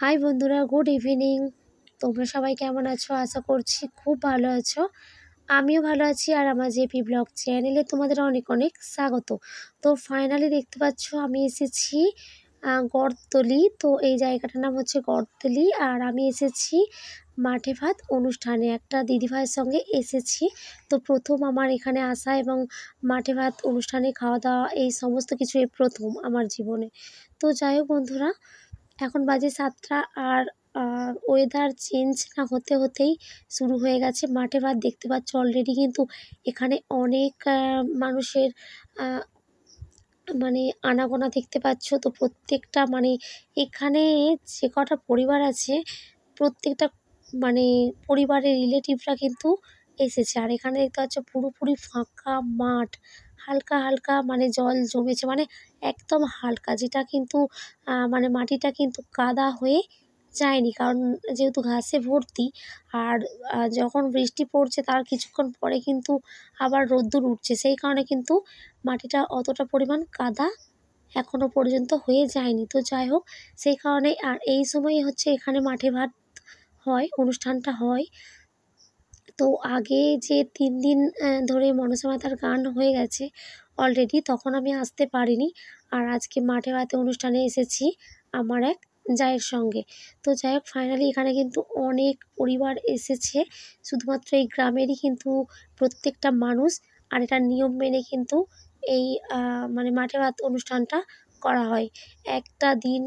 High বন্ধুরা, good evening. তোমরা সবাই কেমন আছো? আশা করছি খুব ভালো আছো। আমিও ভালো আছি। আর আমার জেপি ব্লগ চ্যানেলে তোমাদের অনেক অনেক স্বাগত। তো ফাইনালি দেখতে পাচ্ছ আমি এসেছি গড়তলি। তো এই জায়গাটার নাম হচ্ছে গড়তলি। আর আমি এসেছি মাঠে ভাত অনুষ্ঠানে, একটা দিদিভাইয়ের সঙ্গে এসেছি। তো প্রথম আমার এখানে আসা এবং মাঠে ভাত অনুষ্ঠানে খাওয়া দাওয়া এই সমস্ত কিছু এই প্রথম আমার জীবনে। তো যাই হোক বন্ধুরা, এখন বাজে 7টা। আর ওয়েদার চেঞ্জ না হতে হতেই শুরু হয়ে গেছে মাঠে ভাত। দেখতে পাচ্ছ অলরেডি কিন্তু এখানে অনেক মানুষের মানে আনাগোনা দেখতে পাচ্ছ। তো প্রত্যেকটা এখানে যে কটা পরিবার আছে, প্রত্যেকটা পরিবারের রিলেটিভরা কিন্তু এসেছে। আর এখানে দেখতে পাচ্ছ পুরোপুরি ফাঁকা মাঠ, হালকা হালকা জল জমেছে, একদম হালকা, যেটা কিন্তু মাটিটা কিন্তু কাদা হয়ে যায়নি, কারণ যেহেতু ঘাসে ভর্তি। আর যখন বৃষ্টি পড়ছে তার কিছুক্ষণ পরে কিন্তু আবার রোদ্দুর উঠছে, সেই কারণে কিন্তু মাটিটা অতটা পরিমাণ কাদা এখনও পর্যন্ত হয়ে যায়নি। তো যাই হোক, সেই কারণে আর এই সময়ই হচ্ছে এখানে মাঠে ভাত হয়, অনুষ্ঠানটা হয়। তো আগে যে 3 দিন ধরে মনসা মাতার গান হয়ে গেছে অলরেডি, তখন আমি আসতে পারিনি। আর আজকে মাঠে ভাতে অনুষ্ঠানে এসেছি আমার এক জায়ের সঙ্গে। তো যাই হোক, ফাইনালি এখানে কিন্তু অনেক পরিবার এসেছে, শুধুমাত্র এই গ্রামেরই কিন্তু প্রত্যেকটা মানুষ। আর এটার নিয়ম মেনে কিন্তু এই মাঠে ভাত অনুষ্ঠানটা করা হয়। একটা দিন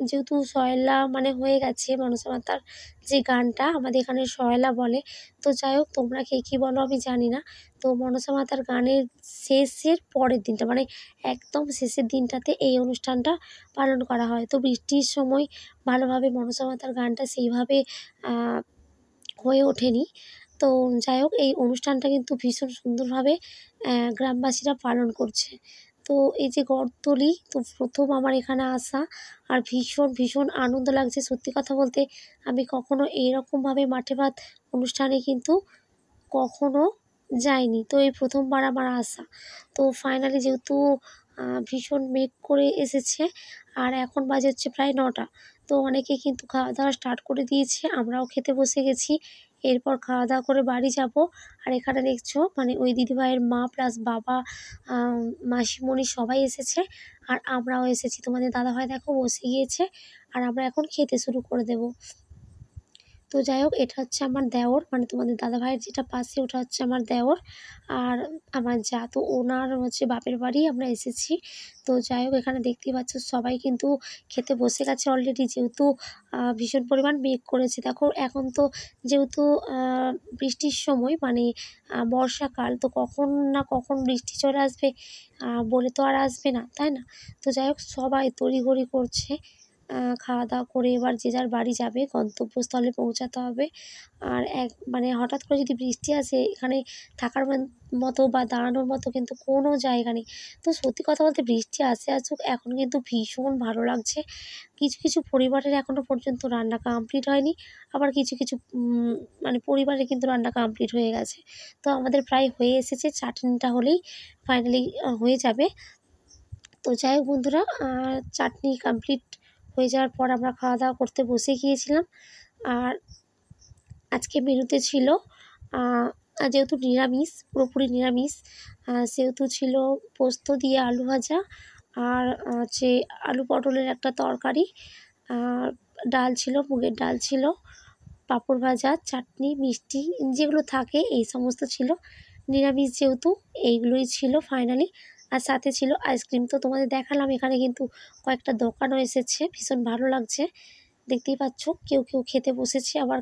যেহেতু সয়লা হয়ে গেছে মনসা মাতার যে গানটা, আমাদের এখানে সয়লা বলে। তো যাই হোক, তোমরা কে কী বলো আমি জানি না। তো মনসা মাতার গানের শেষের পরের দিনটা, একদম শেষের দিনটাতে এই অনুষ্ঠানটা পালন করা হয়। তো বৃষ্টির সময় ভালোভাবে মনসা মাতার গানটা সেইভাবে হয়ে ওঠেনি। তো যাই হোক, এই অনুষ্ঠানটা কিন্তু ভীষণ সুন্দরভাবে গ্রামবাসীরা পালন করছে। তো এই যে গড়তলি, তো প্রথম আমার এখানে আসা, আর ভীষণ ভীষণ আনন্দ লাগছে। সত্যি কথা বলতে আমি কখনো এইরকমভাবে মাঠে ভাত অনুষ্ঠানে কিন্তু কখনো যাইনি। তো এই প্রথমবার আমার আসা। তো ফাইনালি যেহেতু ভীষণ মেঘ করে এসেছে, আর এখন বাজে হচ্ছে প্রায় 9টা। তো অনেকে কিন্তু খাওয়া দাওয়া স্টার্ট করে দিয়েছে, আমরাও খেতে বসে গেছি। এরপর খাওয়া দাওয়া করে বাড়ি যাব। আর এখানে দেখছো ওই দিদিভাইয়ের মা প্লাস বাবা, মাসিমণি সবাই এসেছে। আর আমরাও এসেছি। তোমাদের দাদাভাই দেখো বসে গিয়েছে, আর আমরা এখন খেতে শুরু করে দেব। তো যাই হোক, এটা হচ্ছে আমার দেওর, তোমাদের দাদাভাইয়ের যেটা পাশে ওটা হচ্ছে আমার দেওর। আর আমার যা, তো ওনার হচ্ছে বাপের বাড়ি আমরা এসেছি। তো যাই হোক, এখানে দেখতেই পাচ্ছ সবাই কিন্তু খেতে বসে গেছে অলরেডি, যেহেতু ভীষণ পরিমাণ মেঘ করেছে। দেখো এখন তো যেহেতু বৃষ্টির সময়, বর্ষাকাল, তো কখন না কখন বৃষ্টি চলে আসবে বলে তো আর আসবে না, তাই না? তো যাই হোক, সবাই তড়িঘড়ি করছে। খাওয়া দাওয়া করে এবার যে যার বাড়ি যাবে, গন্তব্যস্থলে পৌঁছাতে হবে। আর হঠাৎ করে যদি বৃষ্টি আসে, এখানে থাকার মতো বা দাঁড়ানোর মতো কিন্তু কোনো জায়গা নেই। তো সত্যি কথা বলতে বৃষ্টি আসুক, এখন কিন্তু ভীষণ ভালো লাগছে। কিছু কিছু পরিবারের এখনও পর্যন্ত রান্না কমপ্লিট হয়নি, আবার কিছু কিছু পরিবারে কিন্তু রান্না কমপ্লিট হয়ে গেছে। তো আমাদের প্রায় হয়ে এসেছে, চাটনিটা হলেই ফাইনালি হয়ে যাবে। তো যাই হোক বন্ধুরা, চাটনি কমপ্লিট হয়ে যাওয়ার পর আমরা খাওয়া দাওয়া করতে বসে গিয়েছিলাম। আর আজকে মেনুতে ছিল, যেহেতু নিরামিষ, পুরোপুরি নিরামিষ, সেহেতু ছিল পোস্ত দিয়ে আলু ভাজা, আর হচ্ছে আলু পটলের একটা তরকারি, ডাল ছিল, মুগের ডাল ছিল, পাঁপড় ভাজা, চাটনি, মিষ্টি যেগুলো থাকে এই সমস্ত ছিল। নিরামিষ যেহেতু এইগুলোই ছিল ফাইনালি। আর সাথে ছিল আইসক্রিম। তো তোমাদের দেখালাম, এখানে কিন্তু কয়েকটা দোকানও এসেছে, ভীষণ ভালো লাগছে। দেখতেই পাচ্ছ কেউ কেউ খেতে বসেছে, আবার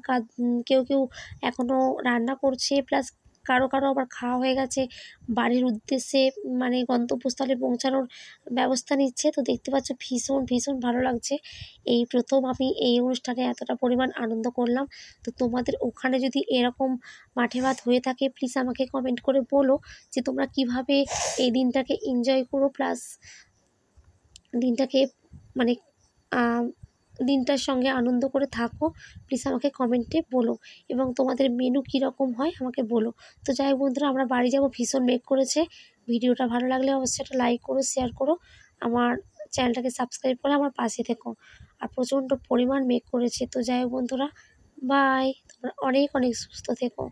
কেউ কেউ এখনও রান্না করছে, প্লাস কারো কারো আবার খাওয়া হয়ে গেছে, বাড়ির উদ্দেশ্যে গন্তব্যস্থলে পৌঁছানোর ব্যবস্থা নিচ্ছে। তো দেখতে পাচ্ছ ভীষণ ভীষণ ভালো লাগছে। এই প্রথম আমি এই অনুষ্ঠানে এতটা পরিমাণ আনন্দ করলাম। তো তোমাদের ওখানে যদি এরকম মাঠে ভাত হয়ে থাকে, প্লিজ আমাকে কমেন্ট করে বলো যে তোমরা কিভাবে এই দিনটাকে এনজয় করো, প্লাস দিনটাকে মানে দিনটার সঙ্গে আনন্দ করে থাকো। প্লিজ আমাকে কমেন্টে বলো, এবং তোমাদের মেনু কীরকম হয় আমাকে বলো। তো যাই হোক বন্ধুরা, আমরা বাড়ি যাব, ভীষণ মেঘ করেছে। ভিডিওটা ভালো লাগলে অবশ্যই একটা লাইক করো, শেয়ার করো, আমার চ্যানেলটাকে সাবস্ক্রাইব করে আমার পাশে থেকো। আর প্রচণ্ড পরিমাণ মেঘ করেছে। তো যাই হোক বন্ধুরা, বাই, তোমরা অনেক অনেক সুস্থ থেকো।